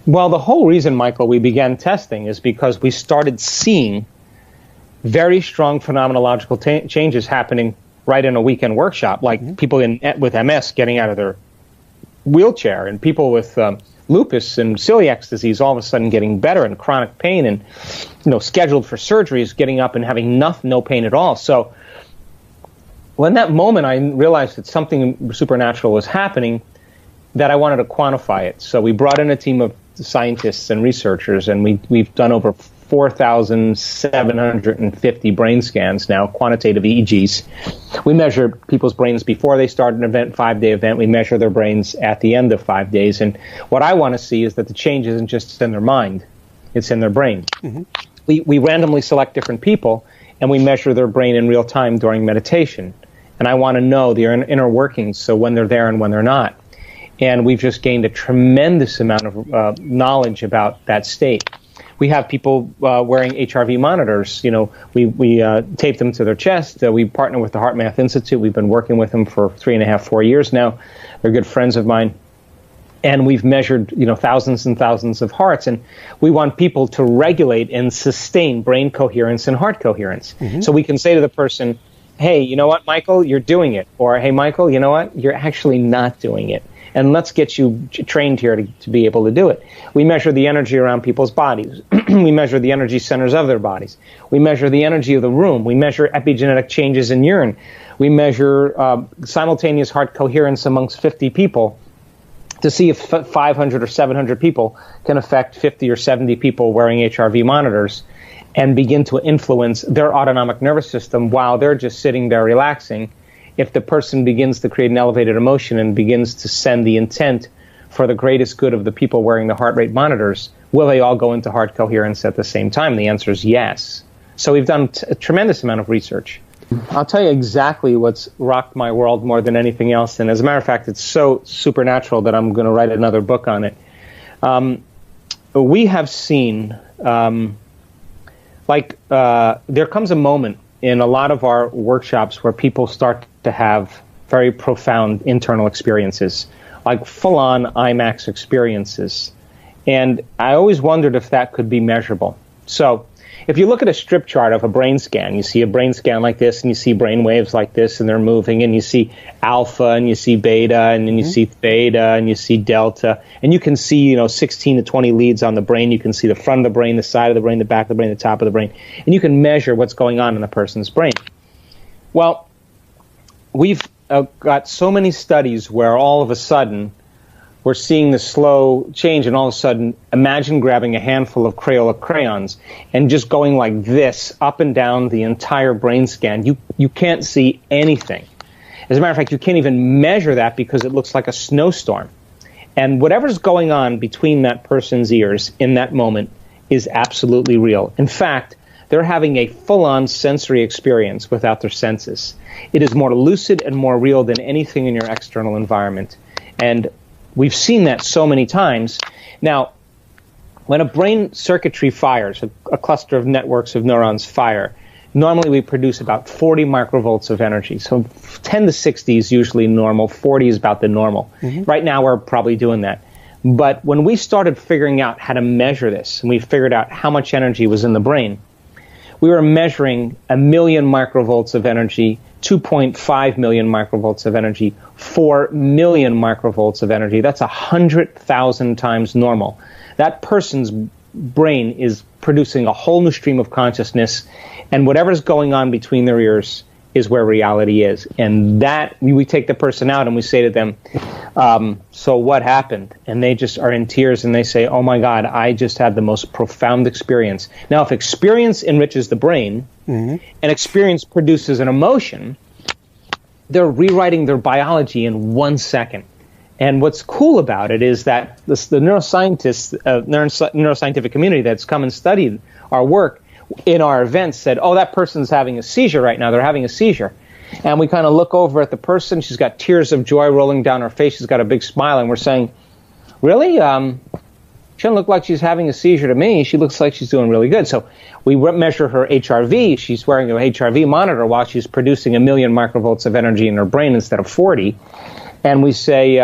Well, the whole reason, Michael, we began testing is because we started seeing very strong phenomenological changes happening right in a weekend workshop, like people with MS getting out of their wheelchair, and people with lupus and celiac disease all of a sudden getting better, and chronic pain and scheduled for surgeries getting up and having no pain at all. So when that moment I realized that something supernatural was happening, that I wanted to quantify it. So we brought in a team of scientists and researchers, and we've done over 4,750 brain scans now, quantitative EEGs. We measure people's brains before they start an event, 5-day event. We measure their brains at the end of 5 days. And what I want to see is that the change isn't just in their mind, it's in their brain. Mm-hmm. We randomly select different people, and we measure their brain in real time during meditation. And I want to know their inner workings, so when they're there and when they're not. And we've just gained a tremendous amount of knowledge about that state. We have people wearing HRV monitors. We tape them to their chest. We partner with the HeartMath Institute. We've been working with them for 3.5, 4 years now. They're good friends of mine. And we've measured, thousands and thousands of hearts. And we want people to regulate and sustain brain coherence and heart coherence. Mm-hmm. So we can say to the person, hey, you know what, Michael, you're doing it. Or, hey, Michael, you know what, you're actually not doing it. And let's get you trained here to be able to do it. We measure the energy around people's bodies. We measure the energy centers of their bodies. We measure the energy of the room. We measure epigenetic changes in urine. We measure simultaneous heart coherence amongst 50 people to see if 500 or 700 people can affect 50 or 70 people wearing HRV monitors and begin to influence their autonomic nervous system while they're just sitting there relaxing. If the person begins to create an elevated emotion and begins to send the intent for the greatest good of the people wearing the heart rate monitors, will they all go into heart coherence at the same time? The answer is yes. So we've done a tremendous amount of research. I'll tell you exactly what's rocked my world more than anything else. And as a matter of fact, it's so supernatural that I'm going to write another book on it. We have seen, there comes a moment in a lot of our workshops where people start to have very profound internal experiences, like full-on IMAX experiences. And I always wondered if that could be measurable. So if you look at a strip chart of a brain scan, you see a brain scan like this, and you see brain waves like this, and they're moving, and you see alpha, and you see beta, and then you see theta, and you see delta, and you can see 16 to 20 leads on the brain. You can see the front of the brain, the side of the brain, the back of the brain, the top of the brain, and you can measure what's going on in a person's brain. Well, we've got so many studies where all of a sudden we're seeing the slow change, and all of a sudden, imagine grabbing a handful of Crayola crayons and just going like this up and down the entire brain scan. You can't see anything. As a matter of fact, you can't even measure that because it looks like a snowstorm. And whatever's going on between that person's ears in that moment is absolutely real. In fact, they're having a full-on sensory experience without their senses. It is more lucid and more real than anything in your external environment. And we've seen that so many times. Now, when a brain circuitry fires, a cluster of networks of neurons fire, normally we produce about 40 microvolts of energy. So 10 to 60 is usually normal. 40 is about the normal. Mm-hmm. Right now, we're probably doing that. But when we started figuring out how to measure this, and we figured out how much energy was in the brain, we were measuring 1 million microvolts of energy, 2.5 million microvolts of energy, 4 million microvolts of energy. That's 100,000 times normal. That person's brain is producing a whole new stream of consciousness, and whatever's going on between their ears is where reality is. And that, we take the person out and we say to them, so what happened? And they just are in tears and they say, oh my God, I just had the most profound experience. Now, if experience enriches the brain, and experience produces an emotion, they're rewriting their biology in 1 second. And what's cool about it is that the neuroscientists, neuroscientific community that's come and studied our work in our events said, oh, that person's having a seizure right now. They're having a seizure. And we kind of look over at the person. She's got tears of joy rolling down her face. She's got a big smile. And we're saying, really? She doesn't look like she's having a seizure to me. She looks like she's doing really good. So we measure her HRV. She's wearing an HRV monitor while she's producing 1 million microvolts of energy in her brain instead of 40. And we say,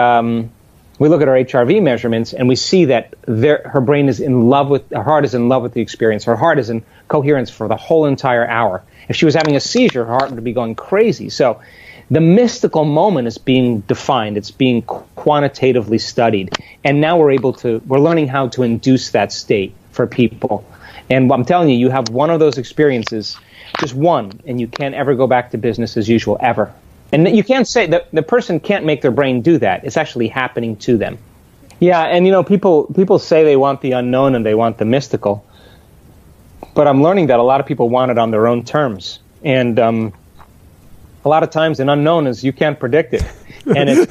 we look at our HRV measurements and we see that her brain is in love with, her heart is in love with the experience. Her heart is in coherence for the whole entire hour. If she was having a seizure, her heart would be going crazy. So the mystical moment is being defined. It's being quantitatively studied. And now we're learning how to induce that state for people. And I'm telling you, you have one of those experiences, just one, and you can't ever go back to business as usual, ever. And you can't say that the person can't make their brain do that. It's actually happening to them. Yeah, and people say they want the unknown and they want the mystical. But I'm learning that a lot of people want it on their own terms. And a lot of times an unknown is you can't predict it. And it's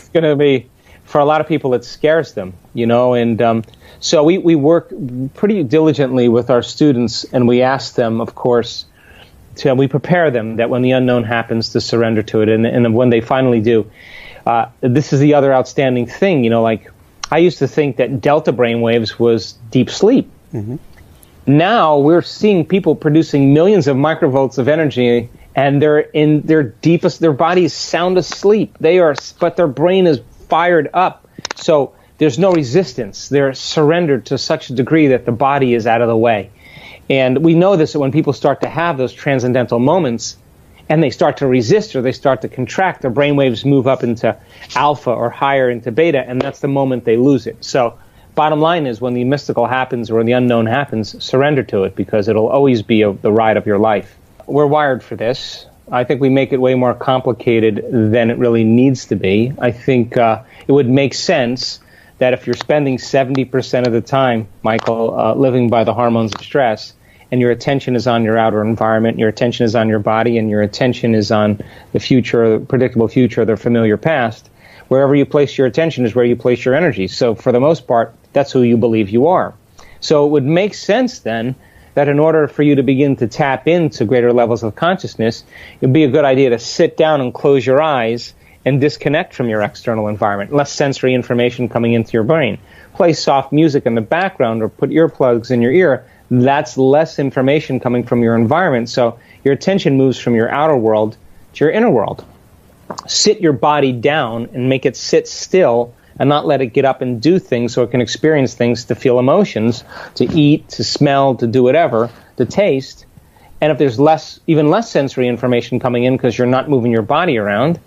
going to be, for a lot of people, it scares them, and so we work pretty diligently with our students, and we ask them, of course, we prepare them that when the unknown happens to surrender to it, and when they finally do, this is the other outstanding thing, like I used to think that delta brainwaves was deep sleep. Mm-hmm. Now we're seeing people producing millions of microvolts of energy, and they're in their deepest, their body is sound asleep. But their brain is fired up. So there's no resistance. They're surrendered to such a degree that the body is out of the way. And we know this, that when people start to have those transcendental moments and they start to resist or they start to contract, their brainwaves move up into alpha or higher into beta, and that's the moment they lose it. So bottom line is, when the mystical happens or the unknown happens, surrender to it, because it'll always be the ride of your life. We're wired for this. I think we make it way more complicated than it really needs to be. I think it would make sense that if you're spending 70% of the time, Michael, living by the hormones of stress, and your attention is on your outer environment, your attention is on your body, and your attention is on the future, the predictable future, the familiar past, wherever you place your attention is where you place your energy. So for the most part, that's who you believe you are. So it would make sense then that in order for you to begin to tap into greater levels of consciousness, it would be a good idea to sit down and close your eyes and disconnect from your external environment, less sensory information coming into your brain. Play soft music in the background or put earplugs in your ear. That's less information coming from your environment, so your attention moves from your outer world to your inner world. Sit your body down and make it sit still and not let it get up and do things so it can experience things, to feel emotions, to eat, to smell, to do whatever, to taste. And if there's even less sensory information coming in because you're not moving your body around,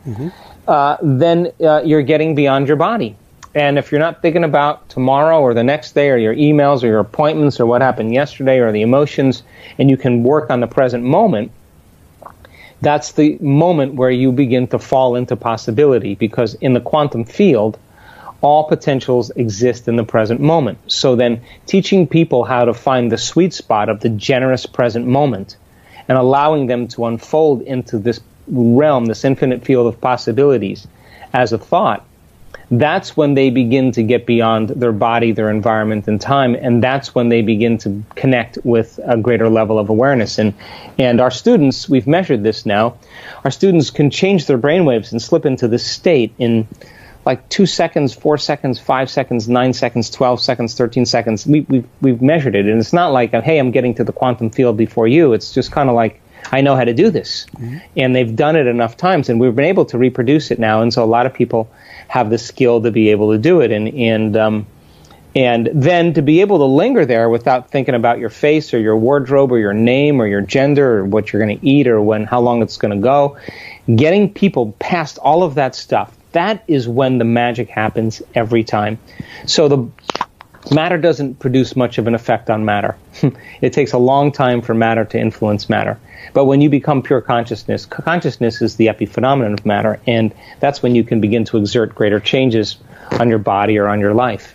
then you're getting beyond your body. And if you're not thinking about tomorrow or the next day or your emails or your appointments or what happened yesterday or the emotions, and you can work on the present moment, that's the moment where you begin to fall into possibility, because in the quantum field, all potentials exist in the present moment. So then teaching people how to find the sweet spot of the generous present moment and allowing them to unfold into this realm, this infinite field of possibilities as a thought, that's when they begin to get beyond their body, their environment, and time, and that's when they begin to connect with a greater level of awareness. And our students, we've measured this now, our students can change their brainwaves and slip into this state in like 2 seconds, 4 seconds, 5 seconds, 9 seconds, 12 seconds, 13 seconds. We've measured it, and it's not like, hey, I'm getting to the quantum field before you. It's just kind of like, I know how to do this. Mm-hmm. And they've done it enough times, and we've been able to reproduce it now, and so a lot of people have the skill to be able to do it, and then to be able to linger there without thinking about your face or your wardrobe or your name or your gender or what you're going to eat or how long it's going to go. Getting people past all of that stuff, that is when the magic happens every time. So the matter doesn't produce much of an effect on matter. It takes a long time for matter to influence matter. But when you become pure consciousness, consciousness is the epiphenomenon of matter, and that's when you can begin to exert greater changes on your body or on your life.